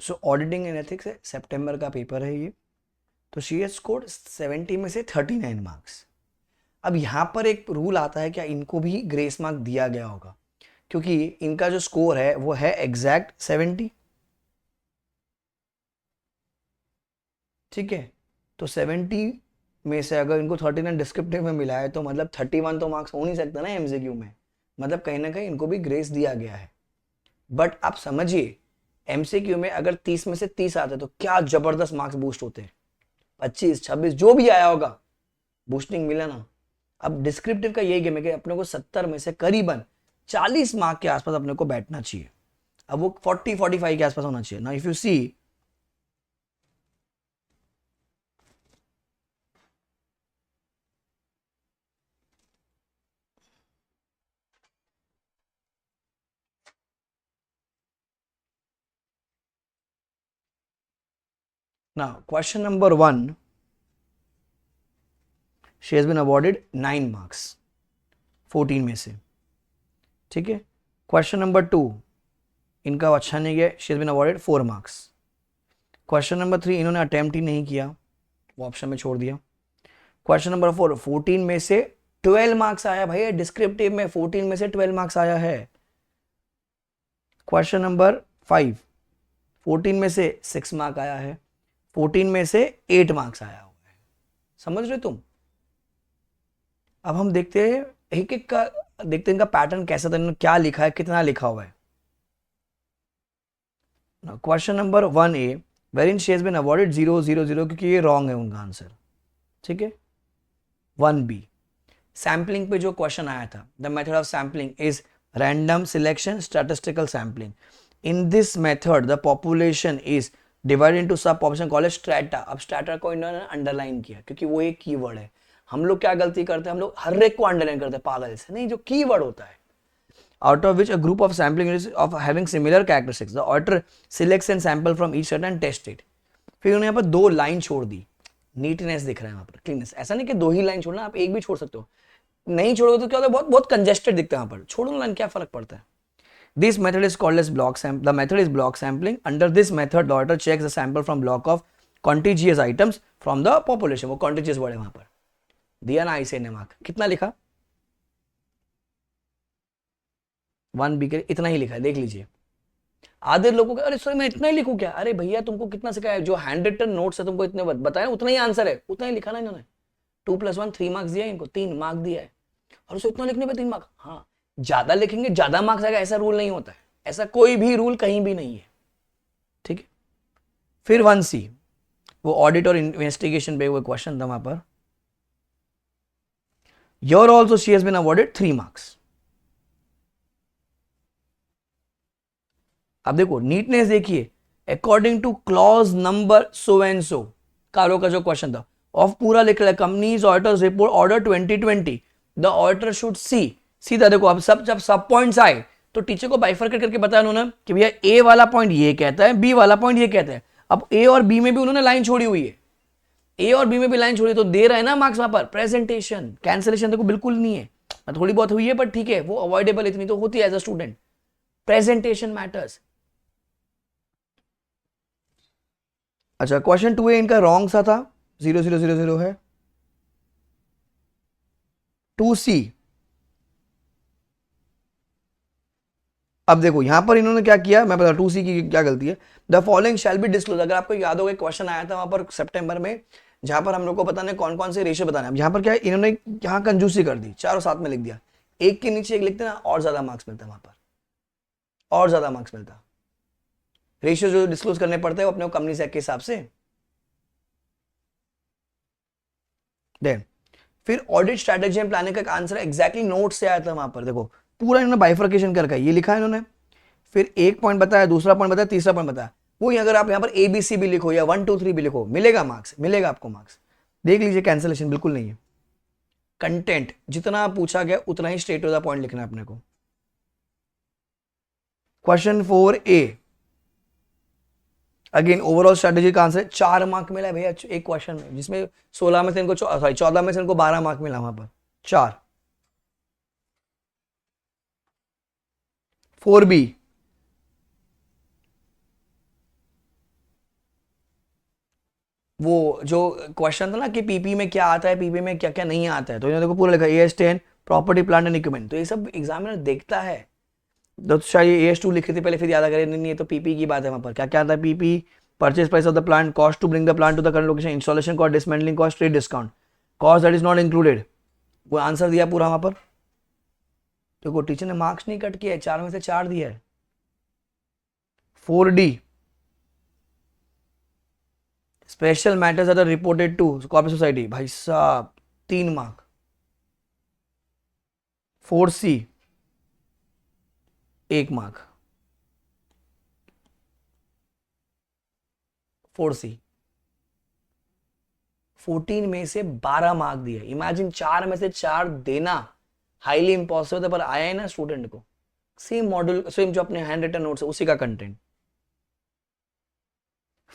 So auditing and ethics है, सितंबर का paper है ये। तो शी हैज स्कोर्ड 70 में से 39 मार्क्स। अब यहाँ पर एक रूल आता है, क्या इनको भी ग्रेस मार्क दिया गया होगा, क्योंकि इनका जो स्कोर है वो है एग्जैक्ट 70। ठीक है, तो 70 में से अगर इनको 39 डिस्क्रिप्टिव में मिला है तो मतलब 31 तो मार्क्स हो नहीं सकता ना एमसीक्यू में, मतलब कहीं ना कहीं इनको भी ग्रेस दिया गया है। बट आप समझिए, एमसीक्यू में अगर 30 में से 30 आते तो क्या जबरदस्त मार्क्स बूस्ट होते हैं, 25 26 जो भी आया होगा, बूस्टिंग मिला ना। अब डिस्क्रिप्टिव का यही गेम है कि अपने को 70 में से करीबन 40 मार्क के आसपास अपने को बैठना चाहिए। अब वो 40 45 के आसपास होना चाहिए ना। If you see, now question number 1, she has been awarded 9 marks 14 में से। ठीक है, क्वेश्चन नंबर 2 इनका अच्छा नहीं गया, she has been awarded 4 marks. Question number 3 इन्होंने अटेम्प्ट ही नहीं किया, वो ऑप्शन में छोड़ दिया। क्वेश्चन नंबर 4 14 में से 12 मार्क्स आया भैया, डिस्क्रिप्टिव में 14 में से 12 मार्क्स आया है। क्वेश्चन नंबर 5 14 में से 6 मार्क आया है, 14 में से 8 मार्क्स आया हुआ है। समझ रहे तुम? अब हम देखते हैं एक एक का, देखते हैं इनका पैटर्न कैसा था, इन्होंने क्या लिखा है, कितना लिखा हुआ है। Question number 1A where in she has been awarded 0 0 0, क्योंकि ये रॉन्ग है उनका आंसर। ठीक है, 1B सैम्पलिंग पे जो क्वेश्चन आया था, the method of sampling is random selection statistical sampling. In this method the population is divided into सब पॉपुलेशन कॉल्ड स्ट्रेटा। अब स्ट्रेटा को इन्होंने अंडरलाइन किया क्योंकि वो एक कीवर्ड है। हम लोग क्या गलती करते हैं, हम लोग हर एक को अंडरलाइन करते हैं पागल से, नहीं जो कीवर्ड होता है। out of which a group of sampling units of having similar characteristics, the auditor selects and sample from each set and test it। फिर उन्होंने यहाँ पर 2 लाइन छोड़ दी, नीटनेस दिख रहा है वहां पर, क्लीननेस। ऐसा नहीं कि 2 ही लाइन छोड़ना, आप एक भी छोड़ सकते हो। नहीं छोड़ोगे तो क्या होता है, बहुत बहुत कंजेस्टेड दिखता है यहाँ पर, छोड़ो लाइन, क्या फर्क पड़ता है। This method is called as block sample. The method is block sampling. Under this method, the auditor checks the sample from block of contiguous items from the population। वो contiguous वर्ड है वहां पर, दिया ना इसे ने मार्क। कितना लिखा? 1B के इतना ही लिखा है, देख लीजिए। आधे लोगों का अरे सर मैं इतना ही लिखूं क्या, अरे भैया तुमको कितना सिखाया, जो हैंड रिटन नोट्स है तुमको इतने बताया, उतना ही आंसर है, उतना ही लिखा ना इन्होंने। 2+1 3 मार्क्स दिया इनको, 3 मार्क दिया है, और उसे इतना लिखने पे 3 मार्क। हाँ, ज्यादा लिखेंगे ज्यादा मार्क्स आएगा, ऐसा रूल नहीं होता है, ऐसा कोई भी रूल कहीं भी नहीं है। ठीक है, फिर 1C वो ऑडिट और इन्वेस्टिगेशन पे वो क्वेश्चन था वहां पर। Your also she has been awarded 3 marks. अब देखो नीटनेस देखिए, according to clause number so and so, कारो का जो क्वेश्चन था, ऑफ पूरा लिख रहा है, companies auditors report order 2020 the auditor should see. सीधा देखो, अब सब जब सब पॉइंट्स आए तो टीचर को बाइफरकेट करके बताया उन्होंने कि भैया ए वाला पॉइंट ये कहता है, बी वाला पॉइंट ये कहता है। अब ए और बी में भी उन्होंने लाइन छोड़ी हुई है, ए और बी में भी लाइन छोड़ी, तो दे रहे हैं ना मार्क्स वहां पर। प्रेजेंटेशन कैंसिलेशन देखो बिल्कुल नहीं है, थोड़ी बहुत हुई है पर ठीक है, वो अवॉइडेबल, इतनी तो होती है as a student. Presentation matters. अच्छा, क्वेश्चन 2A इनका रॉन्ग सा था, 0 0 0 0 है। 2C, अब देखो यहां पर इन्होंने क्या किया, मैं बता 2C की क्या गलती है। The following shall be disclose. अगर आपको याद होगा क्वेश्चन आया था वहां पर सितंबर में, जहां पर हम लोग को बताने कौन कौन से रेशियो बताने। अब यहां पर क्या है, इन्होंने यहां कंजूसी कर दी, चारों साथ में लिख दिया, एक के नीचे एक लिखते ना, और ज्यादा मार्क्स मिलता है वहां पर, और ज्यादा मार्क्स मिलता। रेशियो जो डिस्क्लोज करने पड़ते हैं वो अपने कंपनी से के हिसाब से। देन फिर ऑडिट स्ट्रेटेजी एंड प्लानिंग का आंसर एग्जैक्टली नोट से आया था वहां पर, देखो पूरा इन्होंने बाइफर्केशन करके ये लिखा है इन्होंने, फिर एक पॉइंट बताया, दूसरा पॉइंट बताया, तीसरा पॉइंट बताया। वही अगर आप यहां पर ABC भी लिखो या 1 2 3 भी लिखो, मिलेगा मार्क्स, मिलेगा आपको मार्क्स। देख लीजिए कैंसिलेशन बिल्कुल नहीं है। कंटेंट जितना पूछा गया उतना ही स्ट्रेट टू द पॉइंट लिखना है अपने को। Question 4A again overall strategy का आंसर 4 मार्क मिला है भैया एक क्वेश्चन में, जिसमें 16 में से इनको सॉरी 14 में से इनको 12 मार्क मिला वहां पर, 4। 4B वो जो क्वेश्चन था ना कि पीपी में क्या आता है, पीपी में क्या क्या नहीं आता है, तो इन्होंने देखो पूरा लिखा AS10 property plant and equipment, तो ये सब एग्जामिनर देखता है। तो शायद AS2 लिखी थी पहले, फिर याद आ गया नहीं ये तो पीपी की बात है। वहां पर क्या क्या आता है, PP purchase price of the plant, cost to bring the plant to the current location, installation cost, dismantling cost, trade discount, cost that is not included. वो आंसर दिया पूरा वहां पर। देखो टीचर ने मार्क्स नहीं कट किया है, 4 में से 4 दिया है। 4D special matters are reported to copy society, भाई साहब 3 मार्क। 4C 1 mark. 4C 14 में से 12 मार्क दिए। इमेजिन 4 में से 4 देना हाईली इम्पॉसिबल, पर आया है ना स्टूडेंट को। सेम मॉड्यूल, सेम जो अपने हैंड रिटन नोट्स है उसी का कंटेंट।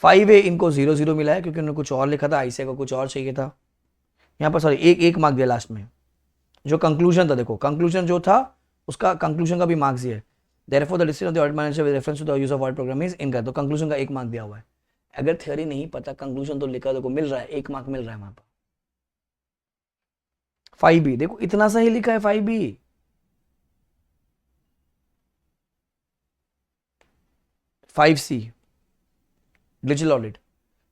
5A इनको 0 मिला है क्योंकि उन्होंने कुछ और लिखा था, आईसीए को कुछ और चाहिए था। यहाँ पर सॉरी एक मार्क दिया लास्ट में। जो कंक्लूजन था, देखो कंक्लूजन जो था उसका कंक्लूजन का भी मार्क्स दिया है। Therefore the decision of the audit manager with reference to the use of audit programme is इनका, तो कंक्लूजन का 1 मार्क दिया हुआ है। अगर थ्योरी नहीं पता, कंक्लूजन तो लिखा, देखो मिल रहा है 1 मार्क मिल रहा है वहां पर। 5B देखो इतना सा ही लिखा है 5B। 5C डिजिटल ऑडिट,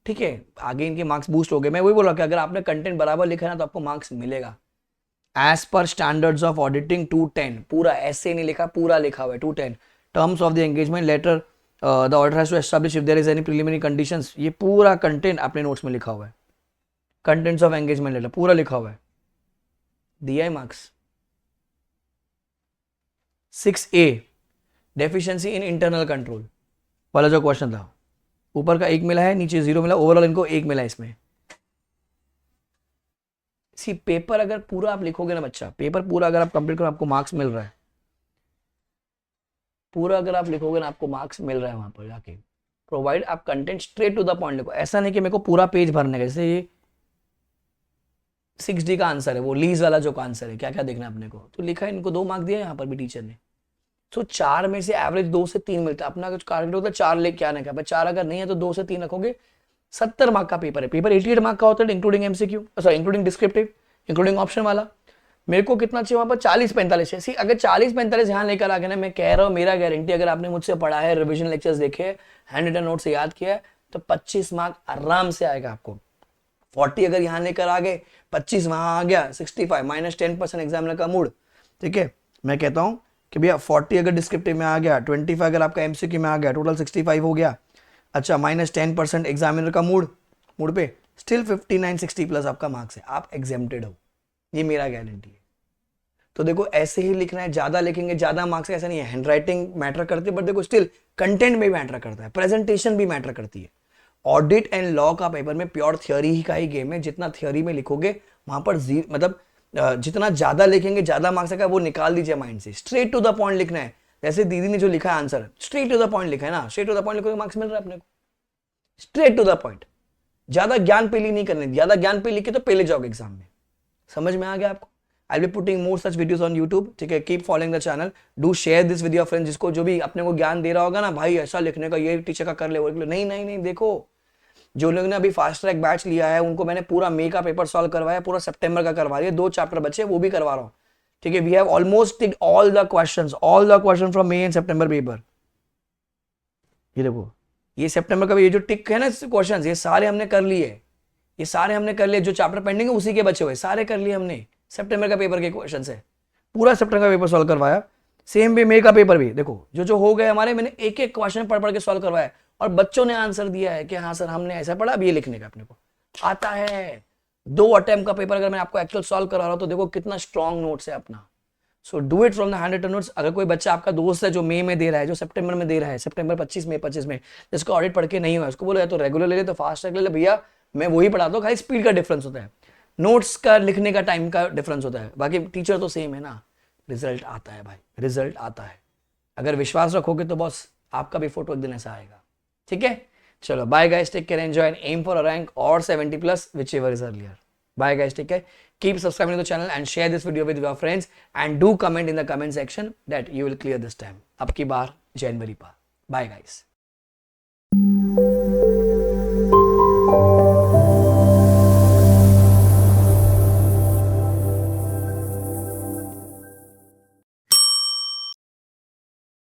ठीक है, आगे इनके मार्क्स बूस्ट हो गए। मैं वही बोला कि अगर आपने कंटेंट बराबर लिखा है ना तो आपको मार्क्स मिलेगा। As per standards of auditing 210, पूरा ऐसे नहीं लिखा, पूरा लिखा हुआ है 210। Terms of the engagement letter the auditor has to establish if there is any preliminary conditions, ये पूरा कंटेंट अपने नोट्स में लिखा हुआ है। कंटेंट्स ऑफ एंगेजमेंट लेटर पूरा लिखा हुआ है, दिया है marks. 6A deficiency in internal control वाला जो क्वेश्चन था, ऊपर का 1 मिला है, नीचे 0 मिला, ओवरऑल इनको 1 मिला है इसमें। सी पेपर अगर पूरा आप लिखोगे ना बच्चा, पेपर पूरा अगर आप कंप्लीट करो आपको मार्क्स मिल रहा है। पूरा अगर आप लिखोगे ना आपको मार्क्स मिल रहा है वहां पर जाके। प्रोवाइड आप content straight to the point लिखो, ऐसा नहीं कि मेरे को पूरा पेज भरने का। जैसे ये 6D का आंसर है, वो लीज वाला जो का आंसर है, क्या क्या देखना है अपने को, तो लिखा है, इनको 2 मार्क दिया यहाँ पर भी टीचर ने। तो 4 में से एवरेज 2 से 3 मिलता है। अपना कुछ टारगेट होता है 4 लेके आने का, 4 अगर नहीं है तो 2 से 3 रखोगे। 70 मार्क का पेपर है। पेपर 88 मार्क का होता है including MCQ, sorry including descriptive, including option वाला। मेरे को कितना चाहिए वहां पर, 40-45 है। सी अगर 40-45 यहाँ लेकर आ गए ना, मैं कह रहा हूँ मेरा गारंटी, अगर आपने मुझसे पढ़ा है, रिविजन लेक्चर्स देखे, हैंड रिटन नोट से याद किया है, तो 25 मार्क आराम से आएगा आपको। 40 अगर यहाँ लेकर आ गए, 25 वहां आ गया, 65 -10% एग्जामिनर का मूड। ठीक है, मैं कहता हूँ कि भैया 40 अगर डिस्क्रिप्टिव में आ गया, 25 अगर आपका MCQ में आ गया, टोटल 65 हो गया। अच्छा -10% एग्जामिनर का मूड पे, स्टिल 59-60 प्लस आपका मार्क्स है, आप एग्जेम्प्टेड हो, ये मेरा गारंटी है। तो देखो ऐसे ही लिखना है, ज्यादा लिखेंगे ज्यादा मार्क्स, ऐसा नहीं है। हैंड राइटिंग मैटर करती है, बट देखो स्टिल कंटेंट में भी मैटर करता है, प्रेजेंटेशन भी मैटर करती है। ऑडिट एंड लॉ का पेपर में प्योर थ्योरी ही का ही गेम है। जितना थ्योरी में लिखोगे वहां पर मतलब जितना ज्यादा लिखेंगे ज्यादा मार्क्स आएगा, वो निकाल दीजिए माइंड से। स्ट्रेट टू द पॉइंट लिखना है। जैसे दीदी ने जो लिखा है answer, straight to the point लिखा है ना, स्ट्रेट टू द पॉइंट लिखोगे मार्क्स मिल रहा है अपने को। स्ट्रेट टू द पॉइंट, ज्यादा ज्ञान पेली नहीं करनी। ज्यादा ज्ञान पेली लिखे तो पहले जाओगे एग्जाम में। समझ में आ गया आपको? I will be putting more such videos on YouTube. ठीक है, keep following the channel, do share this with your friends. जिसको जो भी अपने को ज्ञान दे रहा होगा ना, भाई ऐसा लिखने का, ये टीचर का कर ले, वो नहीं नहीं नहीं। देखो जो लोग ने अभी फास्ट ट्रैक बैच लिया है उनको मैंने पूरा मई का पेपर सॉल्व करवाया, पूरा सितंबर का करवा दिया, 2 चैप्टर बचे वो भी करवा रहा हूँ। ठीक है, we have almost tick all the question from May and September paper. ये देखो, ये सितंबर का ये जो टिक है ना क्वेश्चन, ये सारे हमने कर लिए, ये सारे हमने कर लिए। जो चैप्टर पेंडिंग है उसी के बचे हुए सारे कर लिए हमने। सितंबर का पेपर के क्वेश्चन है, पूरा सितंबर का पेपर सॉल्व करवाया। सेम वे मई का पेपर भी देखो, जो हो गए हमारे, मैंने एक एक क्वेश्चन पढ़ के सॉल्व करवाया, और बच्चों ने आंसर दिया है कि हाँ सर हमने ऐसा पढ़ा, अब ये लिखने का अपने को आता है। 2 अटेम्प्ट का पेपर अगर मैं आपको एक्चुअल सॉल्व करा रहा हूं तो देखो कितना स्ट्रॉन्ग नोट्स है अपना। So do it from the hand written notes. अगर कोई बच्चा आपका दोस्त है जो मई में दे रहा है, जो सितंबर में दे रहा है, सितंबर 25 में, जिसको ऑडिट पढ़ के नहीं हुआ, उसको बोलो या तो रेगुलर ले ले, तो फास्ट ट्रैक ले ले। भैया मैं वही पढ़ाता हूँ, खाली स्पीड का डिफरेंस होता है, नोट्स का लिखने का टाइम का डिफरेंस होता है, बाकी टीचर तो सेम है ना। रिजल्ट आता है भाई, रिजल्ट आता है। अगर विश्वास रखोगे तो बॉस आपका भी फोटो एक दिन ऐसा आएगा। ठीक है, चलो bye guys, take care, enjoy and aim for a rank और 70 plus whichever is earlier. Bye guys, take care, keep subscribing to the channel and share this video with your friends, and do comment in the comment section that you will clear this time. अब की बार जनवरी पर। Bye guys.